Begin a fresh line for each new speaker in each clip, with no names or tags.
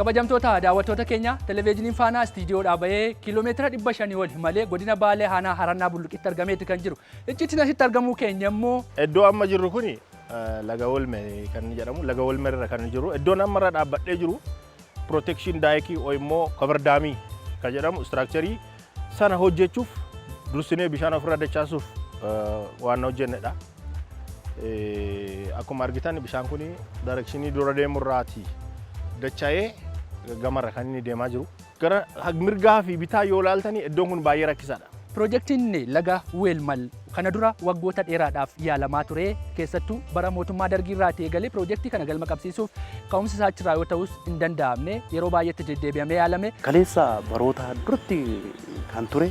Kabajamtoota daawwattoota keenya televezyiiniin Faanaa istiidiyoodhaa bahee kiiloomeetira 500 ol malee godina Baalee Aanaa Harannaa Bulluqitti argameeti kan jiru. Icciitiin asitti argamuu keenya immoo
iddoo amma jirru kuni laga Olmee kan jedhamu laga Olmee irra kan jiru. Iddoon amma irra dhaabbadhee jiru protection daayikii immoo cover daamii kan jedhamu structurii sana hojjechuuf dursinee bishaan ofirra dachaasuuf waan hojjennedha. Akkuma argitan bishaan kuni directionii dura deemu irraati dacha'ee gamarra kan inni deemaa jiru. Gara mirgaa fi bitaa yoo ilaaltanii iddoon kun baay'ee rakkisaadha.
Piroojeektiin laga Weelmal kana dura waggoota dheeraadhaaf yaalamaa ture keessattuu bara mootummaa Dargii irraa eegalee piroojeektii kana galma qabsiisuuf ka'umsi isaa achirraa yoo ta'us hin danda'amne yeroo baay'eetti deddeebi'amee yaalame.
Kaleessa baroota duratti kan ture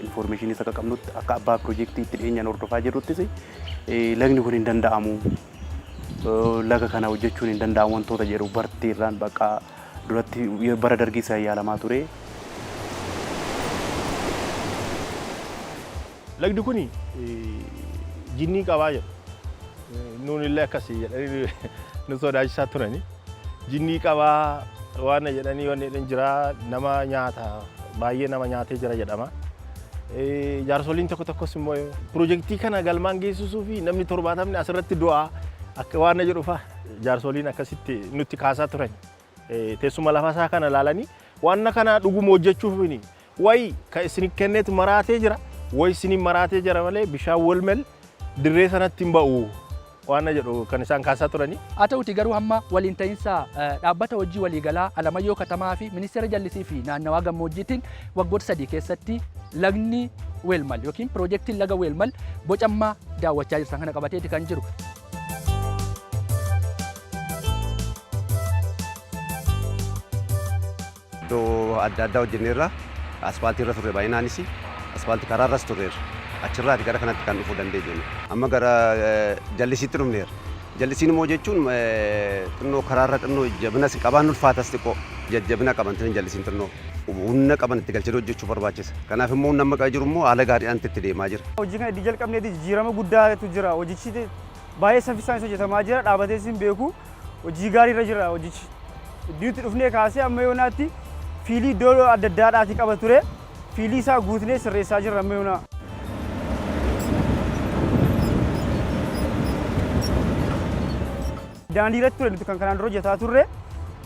information isa qabnutti akka abbaa piroojeektii itti dhiyeenyaan hordofaa jirruttis lagni kun hin danda'amu. Laga kana hojjechuun hin danda'amu wantoota jedhu barteerraan bakka duratti bara Dargii isaa yaalamaa ture.
Lagdi kuni jinnii qabaa jedhu. Nuun illee akkasii jedhanii nu sodaachisaa turani. Jinnii qabaa waan jedhanii waan jedhan jira nama nyaata baay'ee nama nyaatee jira jedhama. Jaarsoliin tokko tokkos immoo piroojeektii kana galmaan geessisuu fi namni 70 asirratti du'aa akka waan jedhu fa'a jaarsoliin akkasitti nutti kaasaa turan. Teessuma lafasaa kana ilaalanii waan kana dhuguma hojjechuuf wayi ka isin kenneetu maraatee jira. Way isin maraatee jira malee bishaan Weelmal dirree sanatti hin ba'u waan jedhu kan isaan kaasaa turani.
Haa ta'uti garuu hamma waliin ta'iinsa dhaabbata hojii waliigalaa Alamayyoo Katamaa fi Ministeera Jallisii fi Naannawaa Gammoojjiitiin waggoota 3 keessatti lagni Weelmal yookiin piroojeektiin laga Weelmal bocammaa daawwachaa jirtan kana qabateeti kan jiru.
Iddoo adda addaa hojjenneerra asfaaltii irra turre baay'inaanis asfaaltii karaa irras turreerra. Achirraati gara kanatti kan dhufuu dandeenye. Amma gara jallisiitti dhufneerra. Jallisiin immoo jechuun xinnoo karaarra xinnoo jabinas qabaan ulfaatas xiqqoo jajjabina qaban jallisiin xinnoo humna qaban itti galchee hojjechuu barbaachisa. Kanaaf immoo namni qabu jiru immoo haala gaariidhaan itti deemaa jira.
Hojii kana itti jalqabneeti jijjiirama guddaatu jira. Hojichi baay'ee saffisaan hojjetamaa jira. Dhaabbatee isin beeku hojii gaariirra jira hojichi. Iddootti dhufnee kaasee amma yoonaatti fiilii iddoo adda addaadhaati qaba ture. Fiilii isaa guutnee sirreessaa jirra amma yoonaa. Daandii irratti ture nuti kan kanaan dura hojjetaa turre.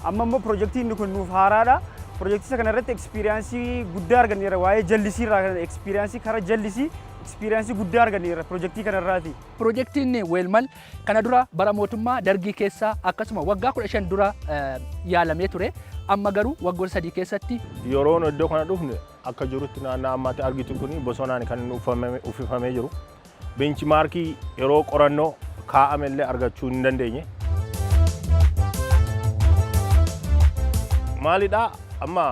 Amma immoo piroojeektiin inni kun nuuf haaraadha. Piroojeektii isa kana irratti ekspiriyaansii guddaa arganneerra. Waa'ee jallisii irraa kan ekspiriyaansii karaa jallisii ekspiriyaansii guddaa arganneerra piroojeektii kana irraati.
Piroojeektiin Weelmal kana dura bara mootummaa Dargii keessaa akkasuma waggaa 15 dura yaalamee ture. Amma garuu waggoota 3 keessatti
yeroon iddoo kana dhufne akka jirutti naannoo ammaatti argitu kuni bosonaan kan uffifamee jiru. Benchmarkii yeroo qorannoo kaa'ame illee argachuu hin dandeenye. Maalidha amma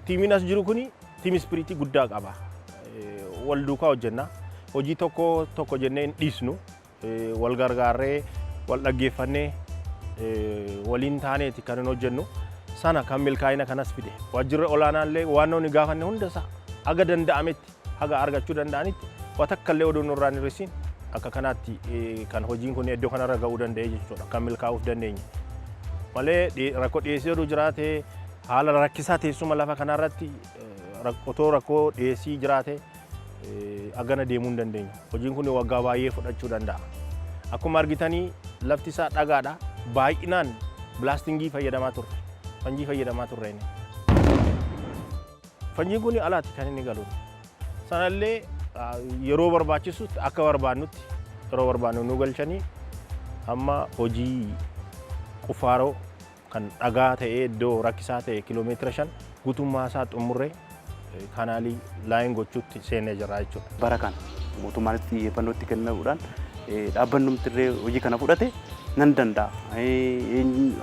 tiimiin as jiru kuni tiim ispiriitii guddaa qaba. Wal duukaa hojjenna. Hojii tokko jennee hin dhiisnu. Wal gargaarree wal dhaggeeffannee waliin taaneeti kan hin hojjennu. Sana kan milkaa'ina kanas fide. Waajjirri olaanaallee waan nuti gaafanne hundasaa haga danda'ametti haga argachuu danda'anitti waan takka illee odoo nurraa hin hir'isin akka kanaatti kan hojiin kun iddoo kanarra ga'uu danda'e jechuudha. Kan milkaa'uuf dandeenye. Malee rakkoo dhiyeessii oduu jiraate haala rakkisaa teessuma lafa kanarratti otoo rakkoo dhiyeessii jiraate agana deemuu hin dandeenye. Hojiin kun waggaa baay'ee fudhachuu danda'a. Akkuma argitanii lafti isaa dhagaadha. Baay'inaan bilaastingii fayyadamaa turre. Fanjii fayyadamaa turre. Fanjiin kun alaatti kan inni galu. Sanallee yeroo barbaachisutti akka barbaannutti yeroo barbaannu nu galchanii amma hojii qufaaroo kan dhagaa ta'ee iddoo rakkisaa ta'e kiiloomeetira 5 guutummaa isaa xumurree kanaalii laayin gochuutti seenee jira jechuudha.
Bara kana mootummaanis xiyyeeffannoo itti kennuudhaan dhaabbanni tirree hojii kana fudhate nan danda'a.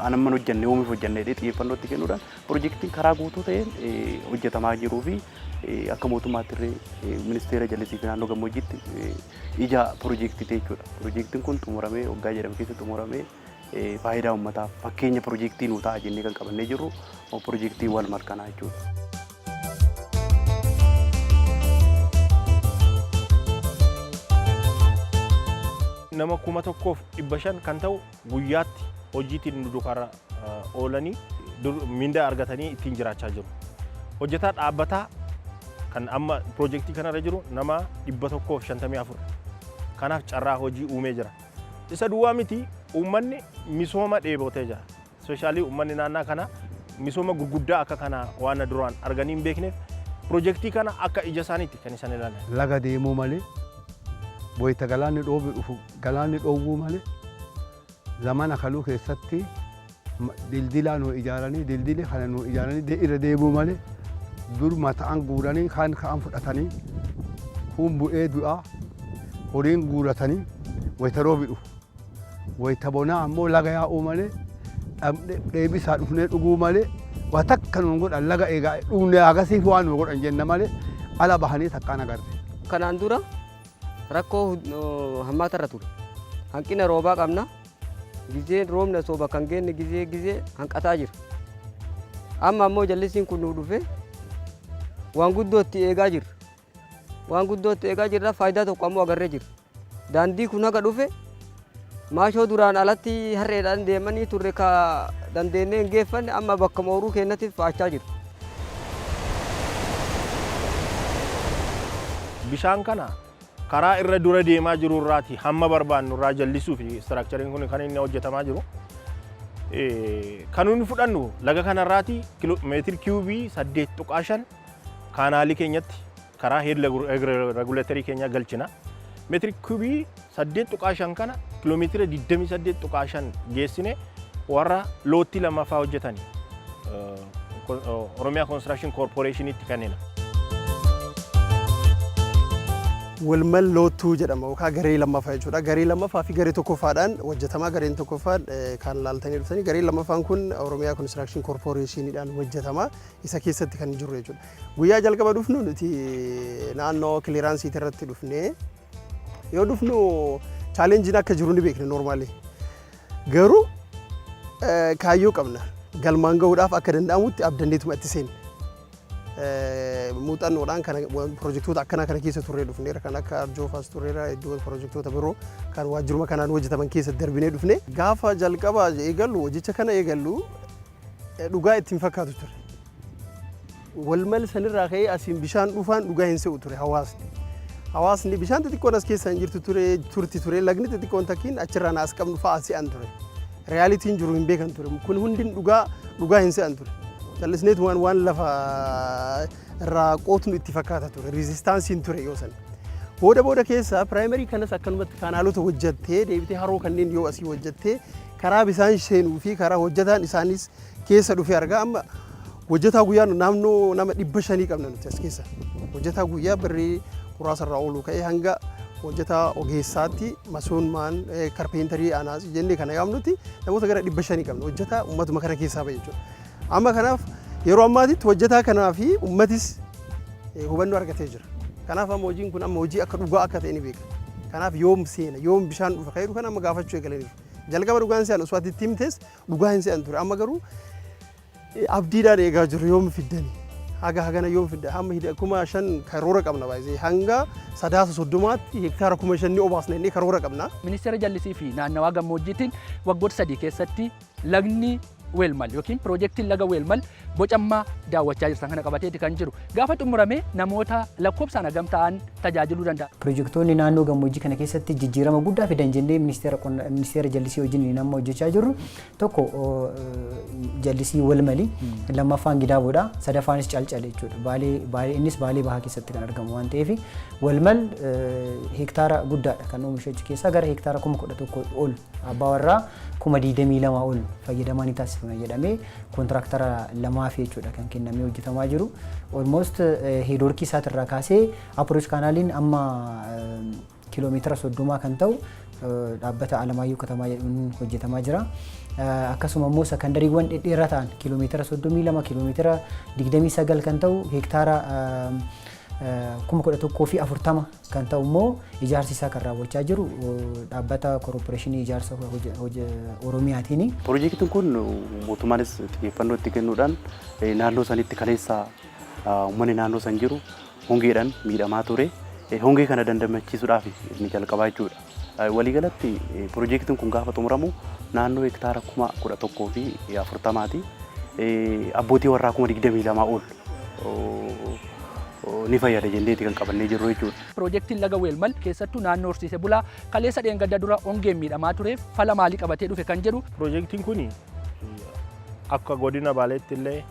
Anamman hojjannee oomisha hojjannee xiyyeeffannoo itti kennuudhaan piroojeektiin karaa guutuu ta'een hojjetamaa jiruu fi akka mootummaatti Ministeera Jallisii fi Naannoo Gammoojjiitti ija piroojeektii ta'e jechuudha. Piroojeektiin kun xumuramee waggaa jedhame keessatti xumuramee faayidaa uummataaf fakkeenya piroojeektii nuu ta'a jennee kan qabannee jirru piroojeektii Weelmal kanaa jechuudha. nama 1,500 kan ta'u guyyaatti hojiitiin nu duukaa oolanii
mindaa argatanii ittiin jiraachaa jiru. Hojjetaa dhaabbataa kan amma piroojeektii kanarra jiru nama 154. Kanaaf carraa hojii uumee jira. Isa duwwaa miti uummanni misooma dheebotee jira. Ispeeshaalii uummanni naannaa kana misooma gurguddaa akka kana waan duraan arganii hin beekneef piroojeektii kana akka ija isaaniitti kan isaan ilaalan.
Laga deemuu malee boyita galaanni dhoobu dhufu galaanni dhoowwuu malee zamana kaluu keessatti dildilaa nu ijaaranii dildili kana nu ijaaranii irra deemuu malee dur mataan guuranii kaan ka'an fudhatanii kun bu'ee du'aa horiin guuratanii wayita roobi dhufu. Wayita bonaa ammoo laga yaa'uu malee dheebisaa dhufnee dhuguu malee waa takka nuun godhan laga eegaa dhufnee agasiif waan nu godhan jenna malee ala bahanii takkaan agarre.
Kanaan dura rakkoo hammaata irra ture. Hanqina roobaa qabna. Gizeen roobna sooba kan geenne gizee hanqataa jira. Amma ammoo jallisiin kun nu dhufe waan guddootti eegaa jirra. Waan guddootti eegaa jirra faayidaa tokko ammoo agarree jirra. Daandii kun haga dhufe maashoo duraan alatti harreedhaan deemanii turre ka dandeenyee hin geeffanne amma bakka mooruu keenyatti faachaa jiru.
Bishaan kana karaa irra dura deemaa jiru irraati hamma barbaannu irraa jallisuu fi istiraakchariin kun kan inni hojjetamaa jiru. Kan nuti fudhannu laga kanarraati meetir kiiwubii 8.5 kaanaalii keenyatti karaa heed regulaatorii keenya galchina. Meetir kiiwubii 8.5 kana kiiloomeetira 28.5 geessine warra lootii lammaffaa hojjetani. Oromiyaa Construction Corporationitti kanneen.
Walmal lootuu jedhama yookaan garee lammaffaa jechuudha. Garee lammaffaa fi garee tokkoffaadhaan hojjetamaa gareen tokkoffaan kan laaltanii dhuftanii garee lammaffaan kun Oromiyaa Construction Corporationiidhaan hojjetama. Isa keessatti kan jiru jechuudha. Guyyaa jalqaba dhufnu nuti naannoo kiliraansii irratti dhufnee yoo dhufnu chaalenjiin akka jiru ni beekna normaalii. Garuu kaayyoo qabna. Galmaan gahuudhaaf akka danda'amutti abdanneetuma itti seenne. Muuxannoodhaan kana piroojeektoota akkanaa kana keessa turree dhufneera kan akka Arjoofaas turreera iddoo piroojeektoota biroo kan waajjiruma kanaan hojjetaman keessa darbinee dhufne gaafa jalqaba eegallu hojicha kana eegallu dhugaa ittiin fakkaatu ture. Walmal sanirraa ka'ee asiin bishaan dhufaan dhugaa hin se'u ture hawaasni. Hawaasni bishaan xixiqqoon as keessa hin jirtu turti ture lagni xixiqqoon takkiin achirraan as qabnu fa'aa se'an ture. Reyaalitiin jiru hin beekan ture kun hundin dhugaa hin se'an ture. Jallisneet waan lafa irraa qootnu itti fakkaata ture rizistaansiin ture yoo san. Booda keessa piraayimarii kanas akkanumatti kaanaalota hojjattee deebitee haroo kanneen yoo asii hojjattee karaa bishaan seenuu fi karaa hojjataan isaanis keessa dhufee argaa amma hojjataa guyyaa naannoo nama 500 qabna nuti as keessa. Hojjataa guyyaa birrii muraasarraa oolu ka'ee hanga hojjataa ogeessaatti masoonmaan karpeentarii anaas jennee kana yaamnuti namoota gara 500 qabna hojjataa uummatuma kana keessaa bahe jechuudha. Amma kanaaf yeroo ammaatitti hojjetaa kanaa fi uummatis hubannoo argatee jira. Kanaaf amma hojiin kun amma hojii akka dhugaa akka ta'e ni beeka. Kanaaf yoom seena yoom bishaan dhufa ka'ee kan amma gaafachuu eegalaniiru. Jalqaba dhugaan se'an osoo ati itti himtes dhugaa hin se'an ture. Amma garuu abdiidhaan eegaa jiru yoom fiddani. Hagana yoom fidda amma 5,000 karoora qabna baay'ee hanga 30 hektaara 5,000 ni obaasna inni karoora qabna.
Ministeera jallisii fi naannawaa gammoojjiitiin waggoota 3 keessatti lagni weelmal yookiin piroojeektiin laga weelmal bocammaa daawwachaa jirtan kana qabateeti kan jiru. Gaafa xumuramee namoota lakkoofsaan hagam ta'an tajaajiluu danda'a.
Piroojeektoonni naannoo gammoojjii kana keessatti jijjiirama guddaa fidan jennee ministeera jallisii wajjin nama hojjechaa jirru tokko jallisii weelmalii lammaffaan gidaaboodha sadaffaanis calcale jechuudha. Innis baalee bahaa keessatti kan argamu waan ta'eef weelmal hektaara guddaadha kan oomishu achi keessaa gara hektaara 11,000 ol abbaa warraa 22,000 ol fayyadamaa ni taasifama jedhamee kontiraaktara lamaaf jechuudha kan kennamee hojjetamaa jiru. Almost heedworkii isaatirraa kaasee approach kaanaaliin amma kiiloomeetira 30 kan ta'u dhaabbata Alamaayyoo Katamaa jedhamuun hojjetamaa jira. Akkasuma immoo sakandariiwwan dhedheeraa ta'an kiiloomeetira 32 kiiloomeetira 29 kan ta'u hektaara 11,040 kan ta'u immoo ijaarsi isaa kan raawwachaa jiru dhaabbata koorporeeshinii ijaarsa Oromiyaatiin.
Piroojeektiin kun mootummaanis xiyyeeffannoo itti kennuudhaan naannoo sanitti kaleessa uummanni naannoo san jiru hongeedhaan miidhamaa ture. Hongee kana dandamachiisuudhaaf inni jalqabaa jechuudha. Waliigalatti piroojeektiin kun gaafa xumuramu naannoo hektaara 11,040ti. abbootii warraa 22 ol ni fayyada jenneeti kan qabannee jirru jechuudha.
Piroojeektiin laga Weelmal keessattuu naannoo horsiisee bulaa kaleessa dheengadda dura hongeen miidhamaa tureef fala maalii qabatee dhufe kan jedhu.
Piroojeektiin kun akka godina Baaleetti illee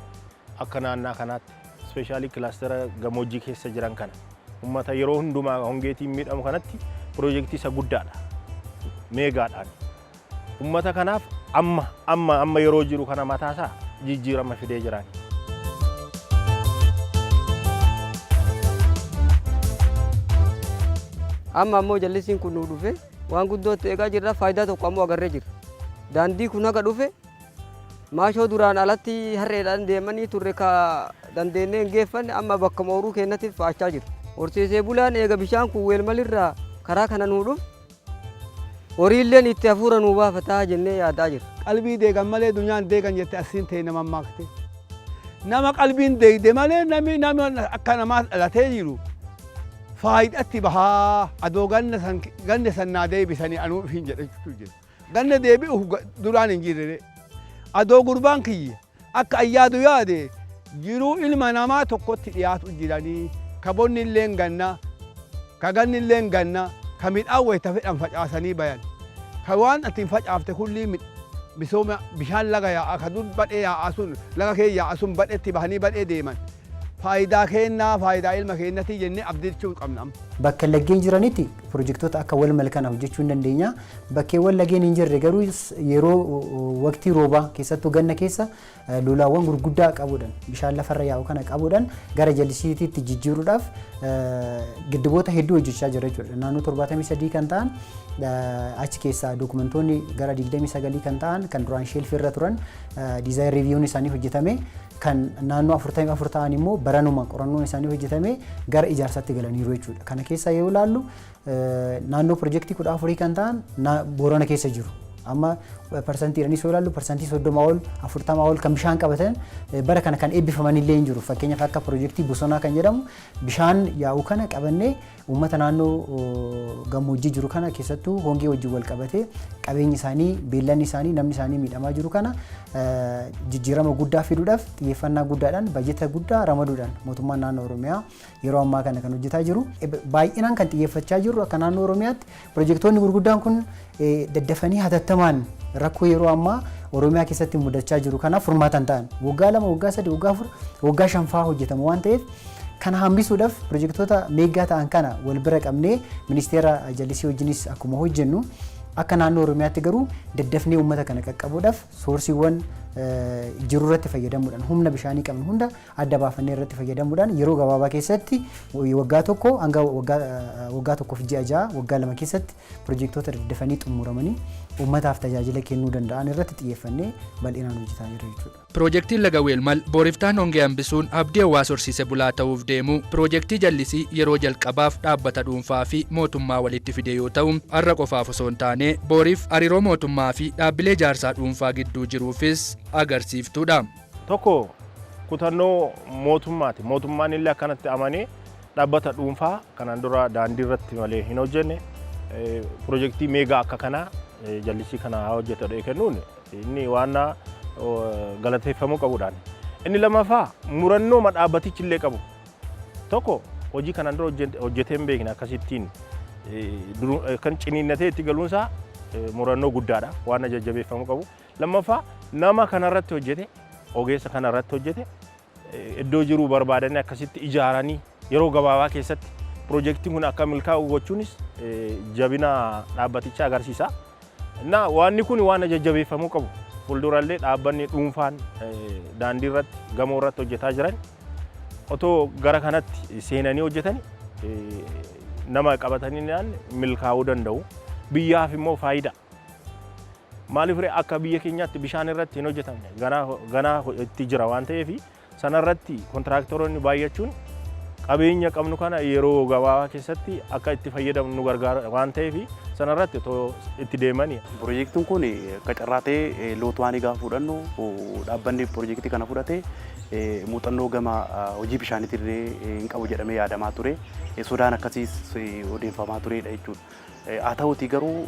akka naannaa kanaatti ispeeshaalii kilaastera gammoojjii keessa jiran kana uummata yeroo hundumaa hongeetiin miidhamu kanatti piroojeektii isa guddaadha. Meegaadhaan. Uummata kanaaf amma yeroo jiru kana mataasaa jijjiirama fidee jiraan.
Amma ammoo jallisiin kun nu dhufe waan guddootti eegaa jirra faayidaa tokko ammoo agarree jirra. Daandii kun haga dhufe maashoo duraan alatti harreedhaan deemanii turre ka dandeenyee hin geeffanne amma bakka mooruu keenyatti faachaa jiru. Horsiisee bulaan eega bishaan kun Weelmalirraa karaa kana nuu dhufe horiilleen itti hafuura nuu baafataa jennee yaadaa jirra.
Qalbii deegan malee dunyaan deegan jette asiin ta'e nama maakte. Nama qalbiin deegde malee namni akka namaa dhalatee jiru. Faayidatti bahaa adoo ganna sannaa deebisanii anuu hin jedhachuutu jira. Ganna deebi'uuf duraan hin jirre. Adoo gurbaan kiyya akka ayyaadu yaade jiruu ilma namaa tokkotti dhiyaatu jiranii ka bonni illee ganna ka ganni illee ganna ka midhaan wayita fedhan facaasanii bayan. Ka waan ati facaafte kulli misooma bishaan laga yaa'a ka dur badhee yaa'a sun laga kee yaa'a sun badheetti bahanii badhee deeman. Faayidaa kennaa faayidaa ilma keenyatti jennee abdachuu qabna.
Bakka laggeen jiranitti piroojeektoota akka Weelmal kana hojjechuu hin dandeenya. Bakkeewwan laggeen hin jirre garuu yeroo waqtii roobaa keessattuu ganna keessa lolaawwan gurguddaa qabuudhaan bishaan lafarra yaa'u kana qabuudhaan gara jallisiitiitti jijjiiruudhaaf giddiboota hedduu hojjechaa jira jechuudha. Naannoo 73 kan ta'an achi keessaa dokumentoonni gara 29 kan ta'an kan duraan sheelfii irra turan diizaayinii riiviyuun isaanii hojjetame kan naannoo 44 ta'an immoo baranuma qorannoon isaanii hojjetame gara ijaarsaatti galaniiru jechuudha. Kana keessa yoo ilaallu naannoo piroojeektii 14 kan ta'an Boorana keessa jiru. Amma parsantiidhaan yoo ilaallu parsantii 30 ol 40 ol kan bishaan qabatan bara kana kan eebbifaman illee hin jiru. Fakkeenyaaf akka piroojeektii Bosonaa kan jedhamu bishaan yaa'u kana qabannee uummata naannoo gammoojjii jiru kana keessattuu hongee wajjin wal qabatee qabeenyi isaanii beellanni isaanii namni isaanii miidhamaa jiru kana jijjiirama guddaa fiduudhaaf xiyyeeffannaa guddaadhaan bajeta guddaa ramaduudhaan mootummaan naannoo Oromiyaa yeroo ammaa kana kan hojjetaa jiru. Baay'inaan kan xiyyeeffachaa jiru akka naannoo Oromiyaatti piroojeektoonni gurguddaan kun daddafanii hatattamaan rakkoo yeroo ammaa Oromiyaa keessatti mudachaa jiru kanaaf furmaatan ta'an waggaa 2 waggaa 3 waggaa 4 waggaa 5 fa'aa hojjetamu waan ta'eef kana hambisuudhaaf piroojeektoota meegaa ta'an kana wal bira qabnee ministeera jallisii wajjinis akkuma hojjennu akka naannoo Oromiyaatti garuu daddafnee uummata kana qaqqabuudhaaf soorsiiwwan jiru irratti fayyadamuudhaan humna bishaanii qabnu hunda adda baafannee irratti fayyadamuudhaan yeroo gabaabaa keessatti waggaa tokko hanga waggaa tokkoof ji'a 6 waggaa 2 keessatti piroojeektoota daddafanii xumuramanii uummataaf tajaajila kennuu danda'an irratti xiyyeeffannee bal'inaan hojjetaa jirra jechuudha.
Piroojeektiin laga Weelmal booriftaan hongee hambisuun abdii hawaasa horsiisee bulaa ta'uuf deemu piroojeektii jallisii yeroo jalqabaaf dhaabbata dhuunfaa fi mootummaa walitti fide yoo ta'u har'a qofaaf osoo hin taane booriif hariiroo mootummaa fi dhaabbilee ijaarsaa dhuunfaa gidduu jiruufis agarsiiftuudha.
Tokko kutannoo mootummaati. Mootummaan illee akkanatti amanee dhaabbata dhuunfaa kanaan dura daandii irratti malee hin hojjenne piroojeektii meegaa akka kanaa jallisii kana hojjetadhee kennuun inni waan galateeffamuu qabuudhaan. Inni lammaffaa murannoo dhaabbatichi illee qabu. Tokko hojii kanaan dura hojjetee hin beekne akkasittiin kan ciniinnatee itti galuunsaa murannoo guddaadha waan jajjabeeffamuu qabu. Lammaffaa nama kanarratti hojjete ogeessa kanarratti hojjete iddoo jiruu barbaadanii akkasitti ijaaranii yeroo gabaabaa keessatti piroojeektiin kun akka milkaa'u gochuunis jabina dhaabbatichaa agarsiisa. Waanni kun waan jajjabeeffamuu qabu. Fuuldurallee dhaabbanni dhuunfaan daandii irratti gamoo irratti hojjetaa jiran otoo gara kanatti seenanii hojjetan nama qabatanii milkaa'uu danda'u. Biyyaaf immoo faayidaa. Maaliif akka biyya keenyaatti bishaan irratti hin hojjetamne ganaa itti jira waan ta'eef sanarratti kontiraaktaroonni baay'achuun qabeenya qabnu kana yeroo gabaabaa keessatti akka itti fayyadamnu nu gargaara waan ta'eef sanarratti itti deemanii.
Piroojeektiin kun qacarraatee lootuwaan egaa fudhannu dhaabbanni piroojeektii kana fudhatee muuxannoo gama hojii bishaaniitirree hin qabu jedhamee yaadamaa ture. Sodaan akkasiis odeeffamaa turedha jechuudha. Haa ta'uutii garuu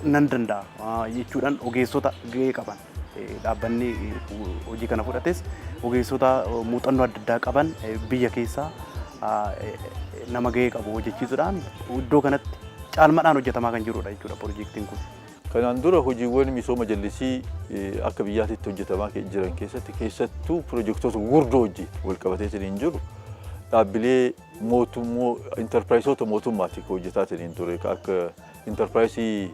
nan danda'a jechuudhaan ogeessota gahee qaban dhaabbanni hojii kana fudhates ogeessota muuxannoo adda addaa qaban biyya keessaa nama gahee qabu hojjechiisuudhaan iddoo kanatti caalmaadhaan hojjetamaa kan jirudha jechuudha piroojeektiin kun.
Kanaan dura hojiiwwan misooma jallisii akka biyyaatti hojjetamaa jiran keessattuu piroojeektoota gurguddoo hojii wal qabateetiin jiru dhaabbilee intarpiraayisoota mootummaatti hojjetaatiin ture akka intarpiraayisii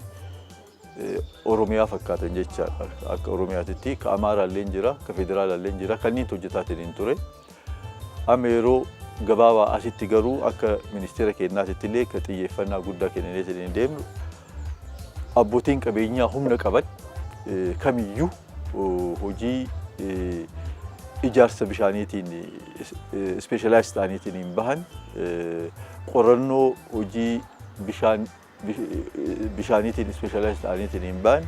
Oromiyaa fakkaatan jechaadha. Akka Oromiyaatti ka Amaaraallee jira, ka Federaalaallee jira kanneen hojjetaatiin ture. Amma yeroo gabaabaa asitti garuu akka ministeera keenyaatti illee ka xiyyeeffannaa guddaa kennaniitiin deemnu abbootiin qabeenyaa humna qaban kamiyyuu hojii ijaarsa bishaaniitiin ispeeshalaayis ta'aniitiin bahan qorannoo hojii bishaaniitiin ispeeshalaayis ta'aniitiin bahan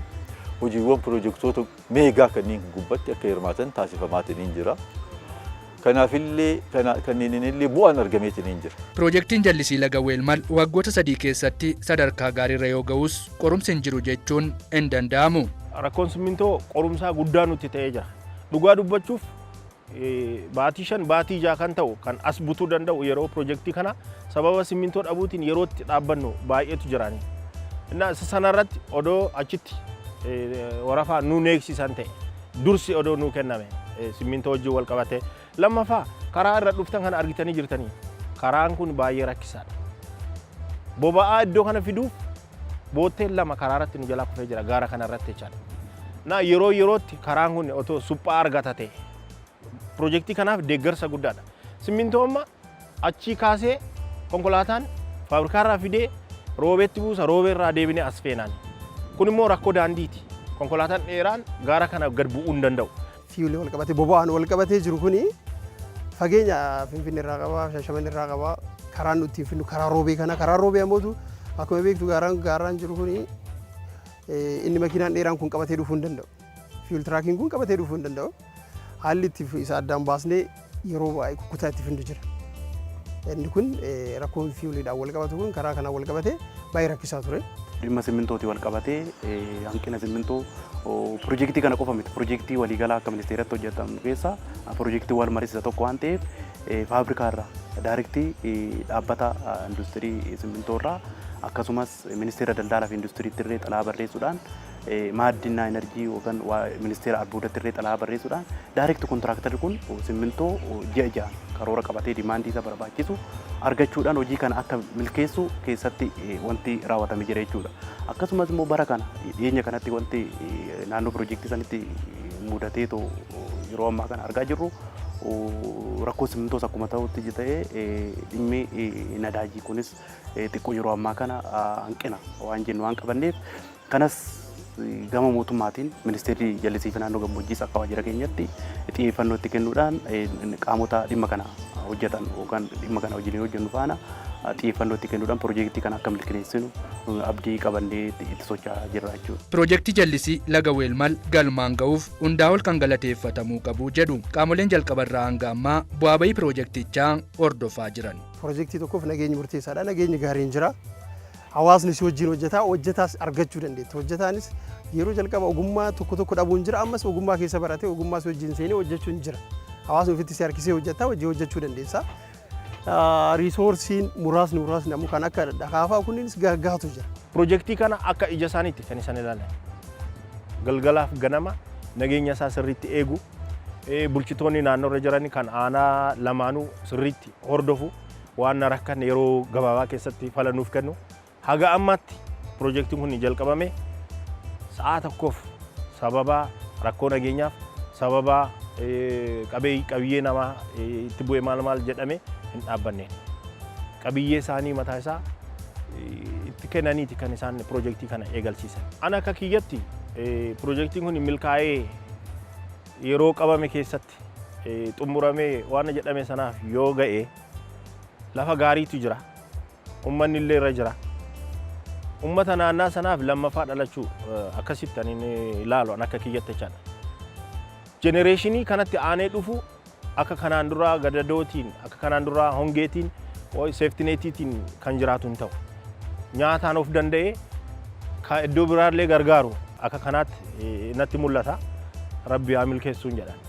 hojiiwwan piroojeektoota meegaa kanneen gubbatti akka hirmaatan taasifamaatiin jira. Kanaafillee kanneen illee bu'aan argameetiin jira.
Piroojeektiin jallisii laga Weelmal waggoota 3 keessatti sadarkaa gaariirra yoo ga'us qorumsi hin jiru jechuun hin danda'amu.
Rakkoon simmintoo qorumsaa guddaa nutti ta'ee jira. Dhugaa dubbachuuf baatii 5 baatii 6 kan ta'u kan as butuu danda'u yeroo piroojeektii kana sababa simmintoo dhabuutiin yerootti dhaabbannu baay'eetu jiraani. Isa sanarratti odoo achitti warafaa nu neeksisan ta'e dursi odoo nu kenname simmintoo wajjin wal qabate lammaffaa karaa irra dhuftan kana argitanii jirtanii karaan kun baay'ee rakkisaadha. Boba'aa iddoo kana fiduuf bootteen lama karaa irratti nu jalaa kufee jira gaara kana irratti jechaadha. Na yerootti karaan kun otoo suphaa argata ta'e piroojeektii kanaaf deeggarsa guddaadha. Simmintoo amma achii kaasee konkolaataan faabrikaarraa fidee roobeetti buusa roobeerraa deebinee as feenaan. Kun immoo rakkoo daandiiti. Konkolaataan dheeraan gaara kana gad bu'uu hin danda'u.
Fiilee wal qabatee boba'aan wal qabatee jiru kuni fageenya Finfinnee irraa qaba, Shaashamannee irraa qaba, karaan nuti finnu karaa roobee kana karaa roobee ammootu akkuma beektu gaaraan jiru kuni inni makiinaan dheeraan kun qabatee dhufuu hin danda'u. Fiil tiraakiin kun qabatee dhufuu hin danda'u. Haalli itti isa addaan baasnee yeroo baay'ee kukkutaa itti finnu jira. Inni kun rakkoon fiiliidhaan wal qabatu kun karaa kanaan wal qabatee baay'ee rakkisaa ture.
Dhimma simmintooti wal qabatee hanqina simmintoo piroojeektii kana qofa miti piroojeektii waliigalaa akka ministeeratti hojjetamu keessaa piroojeektii wal mariisa tokko waan ta'eef faabrikaarraa daayirektii dhaabbata industirii simmintoorraa akkasumas ministeera daldalaa fi industiriitti illee xalaa barreessuudhaan maaddinaa enerjii yookaan ministeera albuudatti illee xalaa barreessuudhaan daayirektii kontiraaktarri kun simmintoo ji'a karoora qabatee dimaandii isa barbaachisu argachuudhaan hojii kana akka milkeessu keessatti wanti raawwatamee jira jechuudha. Akkasumas immoo bara kana dhiyeenya kanatti wanti naannoo piroojeektii sanitti mudatee yeroo ammaa kana argaa jirru rakkoo simmintoos akkuma ta'utti ta'ee dhimmi nadaajii kunis xiqqoo yeroo ammaa kana hanqina waan jennu waan qabanneef kanas gama mootummaatiin ministeerri jallisii fi naannoo gammoojjiis akka waajjira keenyatti xiyyeeffannoo itti kennuudhaan qaamota dhimma kana hojjetan yookaan dhimma kana wajjin hojjennu faana xiyyeeffannoo itti kennuudhaan piroojeektii kana akka milkeessinu abdii qabannee itti socho'aa jirra jechuudha.
Piroojeektii jallisii laga Weelmal galmaan ga'uuf hundaa ol kan galateeffatamuu qabu jedhu qaamoleen jalqabarraa hanga ammaa bu'aa bayii piroojeektichaa hordofaa jiran.
Piroojeektii tokkoof nageenyi murteessaadha. Nageenyi gaariin jira. Hawaasni si wajjin hojjetaas argachuu dandeetti. Hojjetaanis yeroo jalqaba ogummaa tokko dhabuun jira ammas ogummaa keessa baratee ogummaa si wajjin seenee hojjechuun jira. Hawaasni ofitti si harkisee hojjetaa hojii hojjechuu dandeessa. Riisoorsiin muraasni ammoo kan akka dhakaafaa kunniinis gaagaatu jira.
Piroojeektii kana akka ija isaaniitti kan isaan ilaalan. Galgalaaf ganama nageenya isaa sirriitti eegu bulchitoonni naannoorra jiran kan aanaa lamaanuu sirriitti hordofu waan rakkan yeroo gabaabaa keessatti falanuuf kennu. Haga ammaatti piroojeektiin kun jalqabame sa'a tokkoof sababa rakkoo nageenyaaf sababa qabiyyee namaa itti bu'ee maal jedhame hin dhaabbanne. Qabiyyee isaanii mataa isaa itti kennaniiti kan isaan piroojeektii kana eegalchiisan. Ana akka kiyyatti piroojeektiin kun milkaa'ee yeroo qabame keessatti xumuramee waan jedhame sanaaf yoo ga'e lafa gaariitu jira. Uummanni illee irra jira. Uummata naannaa sanaaf lammaffaa dhalachuu akkasitti ani ilaalu akka kiyyatti jechaadha. Jenereeshinii kanatti aanee dhufu akka kanaan duraa gadadootiin akka kanaan duraa hongeetiin seeftineetiitiin kan jiraatu hin ta'u. Nyaataan of danda'ee iddoo biraallee gargaaru akka kanaatti natti mul'ata. rabbi haa milkeessuun jedhan.